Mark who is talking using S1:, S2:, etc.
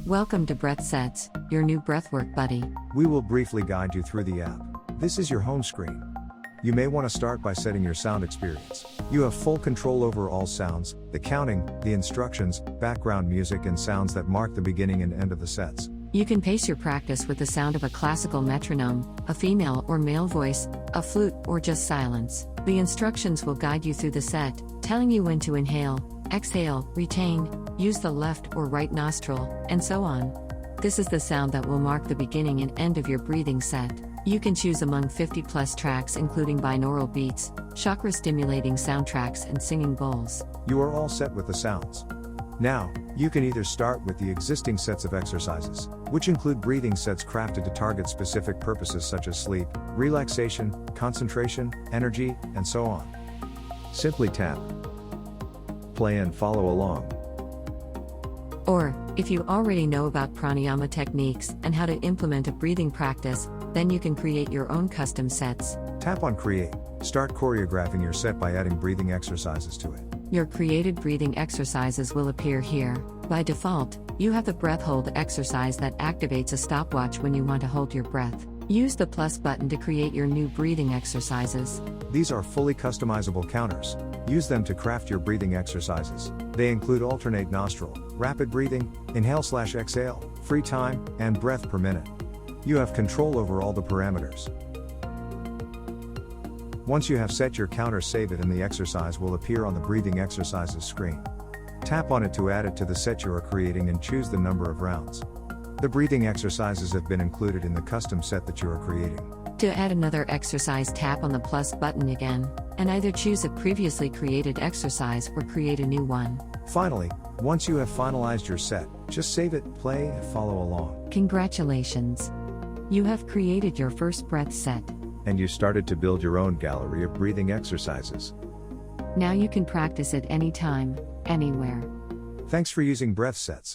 S1: Welcome to BreathSets, your new breathwork buddy.
S2: We will briefly guide you through the app. This is your home screen. You may want to start by setting your sound experience. You have full control over all sounds, the counting, the instructions, background music and sounds that mark the beginning and end of the sets.
S1: You can pace your practice with the sound of a classical metronome, a female or male voice, a flute, or just silence. The instructions will guide you through the set, telling you when to inhale, exhale, retain, use the left or right nostril, and so on. This is the sound that will mark the beginning and end of your breathing set. You can choose among 50 plus tracks including binaural beats, chakra stimulating soundtracks and singing bowls.
S2: You are all set with the sounds. Now, you can either start with the existing sets of exercises, which include breathing sets crafted to target specific purposes such as sleep, relaxation, concentration, energy, and so on. Simply tap, play and follow along.
S1: Or, if you already know about pranayama techniques and how to implement a breathing practice, then you can create your own custom sets.
S2: Tap on Create. Start choreographing your set by adding breathing exercises to it.
S1: Your created breathing exercises will appear here. By default, you have the breath hold exercise that activates a stopwatch when you want to hold your breath. Use the plus button to create your new breathing exercises.
S2: These are fully customizable counters. Use them to craft your breathing exercises. They include alternate nostril, rapid breathing, inhale/exhale, free time, and breath per minute. You have control over all the parameters. Once you have set your counter, save it and the exercise will appear on the breathing exercises screen. Tap on it to add it to the set you are creating and choose the number of rounds. The breathing exercises have been included in the custom set that you are creating.
S1: To add another exercise, tap on the plus button again, and either choose a previously created exercise or create a new one.
S2: Finally, once you have finalized your set, just save it, play, and follow along.
S1: Congratulations! You have created your first breath set.
S2: And you started to build your own gallery of breathing exercises.
S1: Now you can practice it anytime, anywhere.
S2: Thanks for using BreathSets.